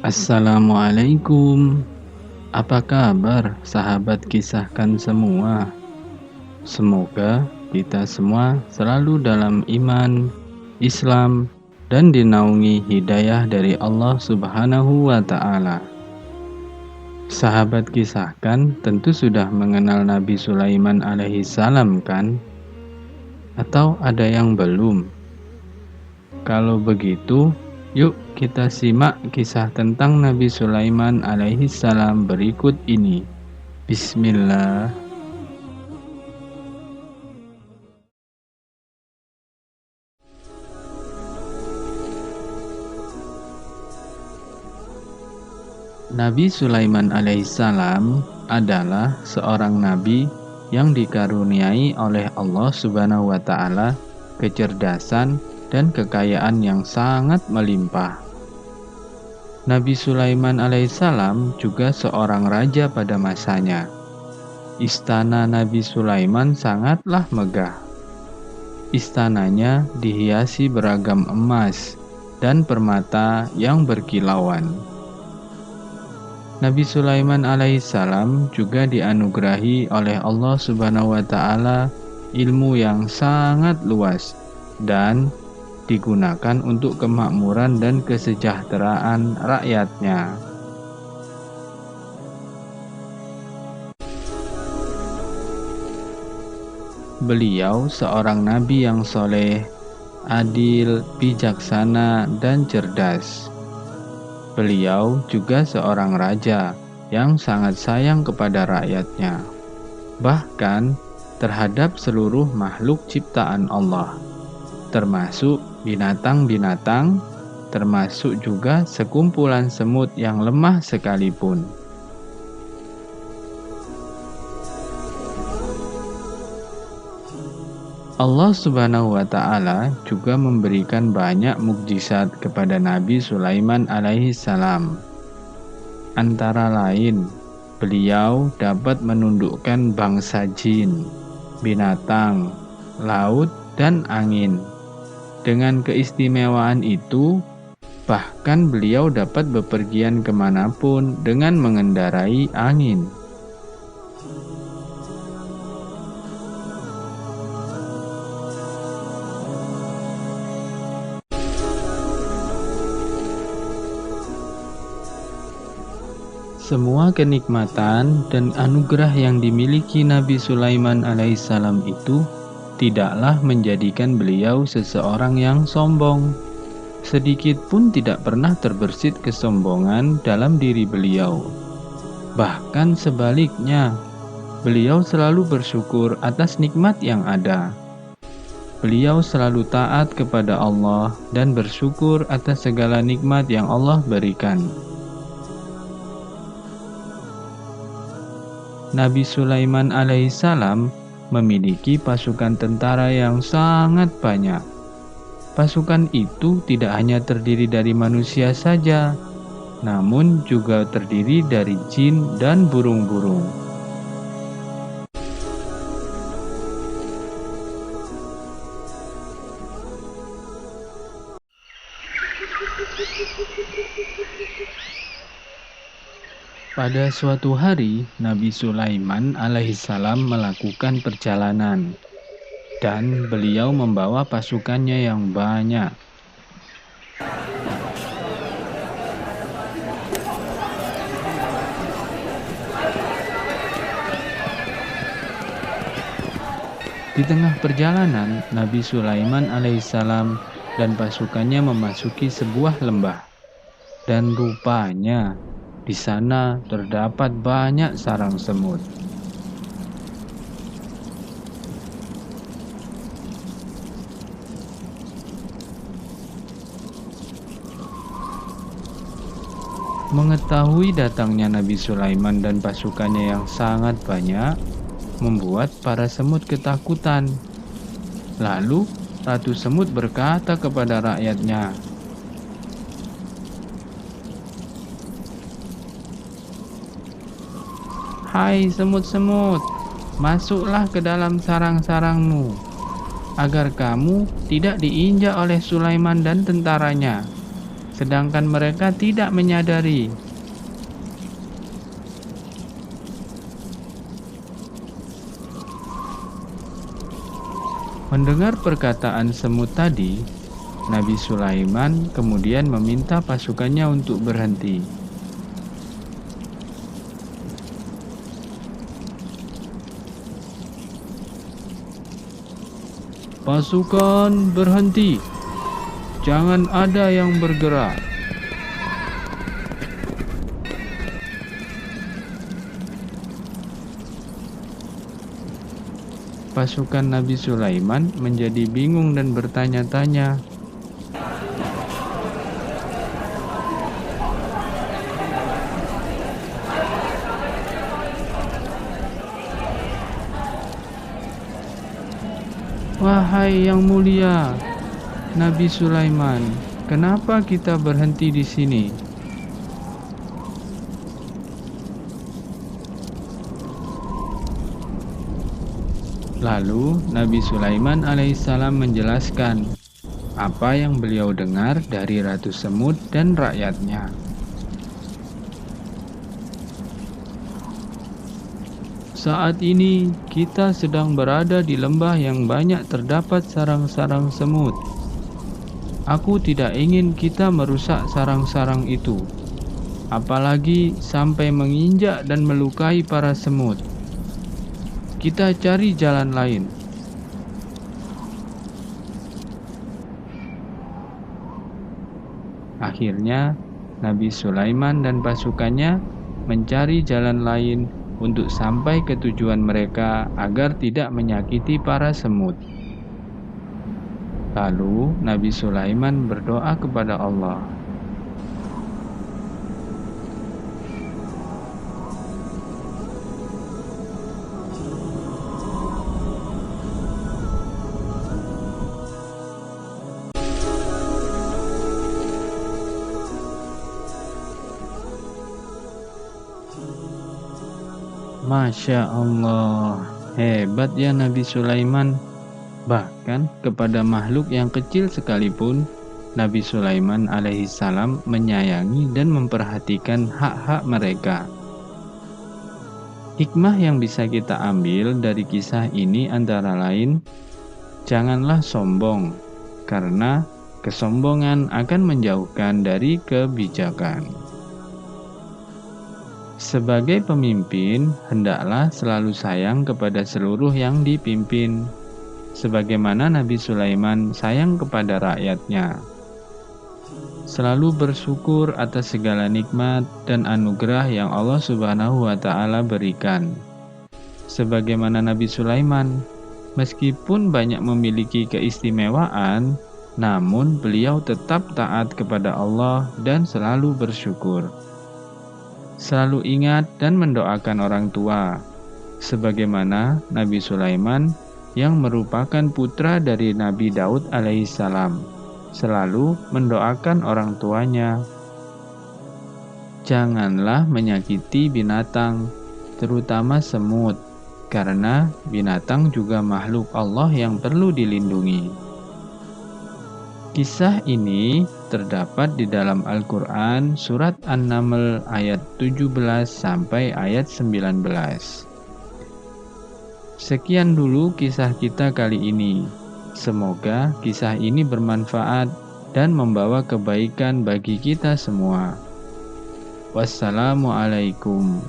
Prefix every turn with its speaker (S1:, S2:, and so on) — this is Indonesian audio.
S1: Assalamualaikum. Apa kabar sahabat kisahkan semua? Semoga kita semua selalu dalam iman, Islam, dan dinaungi hidayah dari Allah Subhanahu wa Ta'ala. Sahabat kisahkan tentu sudah mengenal Nabi Sulaiman alaihi salam, kan? Atau ada yang belum? Kalau begitu, yuk kita simak kisah tentang Nabi Sulaiman alaihi salam berikut ini. Bismillah. Nabi Sulaiman alaihissalam adalah seorang nabi yang dikaruniai oleh Allah Subhanahu wa Ta'ala kecerdasan dan kekayaan yang sangat melimpah. Nabi Sulaiman alaihissalam juga seorang raja pada masanya. Istana Nabi Sulaiman sangatlah megah. Istananya dihiasi beragam emas dan permata yang berkilauan. Nabi Sulaiman alaihissalam juga dianugerahi oleh Allah Subhanahu wa Ta'ala ilmu yang sangat luas dan digunakan untuk kemakmuran dan kesejahteraan rakyatnya. Beliau seorang nabi yang soleh, adil, bijaksana, dan cerdas. Beliau juga seorang raja yang sangat sayang kepada rakyatnya, bahkan terhadap seluruh makhluk ciptaan Allah, termasuk binatang-binatang, termasuk juga sekumpulan semut yang lemah sekalipun. Allah Subhanahu wa Ta'ala juga memberikan banyak mukjizat kepada Nabi Sulaiman alaihi salam. Antara lain, beliau dapat menundukkan bangsa jin, binatang, laut, dan angin. Dengan keistimewaan itu, bahkan beliau dapat bepergian kemanapun dengan mengendarai angin. Semua kenikmatan dan anugerah yang dimiliki Nabi Sulaiman alaihissalam itu tidaklah menjadikan beliau seseorang yang sombong. Sedikit pun tidak pernah terbersit kesombongan dalam diri beliau. Bahkan sebaliknya, beliau selalu bersyukur atas nikmat yang ada. Beliau selalu taat kepada Allah dan bersyukur atas segala nikmat yang Allah berikan. Nabi Sulaiman alaihissalam memiliki pasukan tentara yang sangat banyak. Pasukan itu tidak hanya terdiri dari manusia saja, namun juga terdiri dari jin dan burung-burung. Pada suatu hari, Nabi Sulaiman alaihissalam melakukan perjalanan dan beliau membawa pasukannya yang banyak. Di tengah perjalanan, Nabi Sulaiman alaihissalam dan pasukannya memasuki sebuah lembah. Dan rupanya di sana terdapat banyak sarang semut. Mengetahui datangnya Nabi Sulaiman dan pasukannya yang sangat banyak, membuat para semut ketakutan. Lalu Ratu Semut berkata kepada rakyatnya, "Hai semut-semut, masuklah ke dalam sarang-sarangmu, agar kamu tidak diinjak oleh Sulaiman dan tentaranya, sedangkan mereka tidak menyadari." Mendengar perkataan semut tadi, Nabi Sulaiman kemudian meminta pasukannya untuk berhenti. "Pasukan berhenti, jangan ada yang bergerak." Pasukan Nabi Sulaiman menjadi bingung dan bertanya-tanya, "Wahai yang mulia, Nabi Sulaiman, kenapa kita berhenti di sini?" Lalu Nabi Sulaiman alaihissalam menjelaskan apa yang beliau dengar dari Ratu Semut dan rakyatnya. "Saat ini kita sedang berada di lembah yang banyak terdapat sarang-sarang semut. Aku tidak ingin kita merusak sarang-sarang itu, apalagi sampai menginjak dan melukai para semut. Kita cari jalan lain." Akhirnya, Nabi Sulaiman dan pasukannya mencari jalan lain untuk sampai ke tujuan mereka agar tidak menyakiti para semut. Lalu, Nabi Sulaiman berdoa kepada Allah. Masya Allah, hebat ya Nabi Sulaiman. Bahkan kepada makhluk yang kecil sekalipun, Nabi Sulaiman alaihissalam menyayangi dan memperhatikan hak-hak mereka. Hikmah yang bisa kita ambil dari kisah ini antara lain, janganlah sombong, karena kesombongan akan menjauhkan dari kebijakan. Sebagai pemimpin, hendaklah selalu sayang kepada seluruh yang dipimpin, sebagaimana Nabi Sulaiman sayang kepada rakyatnya. Selalu bersyukur atas segala nikmat dan anugerah yang Allah Subhanahu wa Ta'ala berikan. Sebagaimana Nabi Sulaiman, meskipun banyak memiliki keistimewaan, namun beliau tetap taat kepada Allah dan selalu bersyukur. Selalu ingat dan mendoakan orang tua, sebagaimana Nabi Sulaiman yang merupakan putra dari Nabi Daud alaihissalam, selalu mendoakan orang tuanya. Janganlah menyakiti binatang, terutama semut, karena binatang juga makhluk Allah yang perlu dilindungi. Kisah ini terdapat di dalam Al-Quran surat An-Naml ayat 17 sampai ayat 19. Sekian dulu kisah kita kali ini. Semoga kisah ini bermanfaat dan membawa kebaikan bagi kita semua. Wassalamualaikum.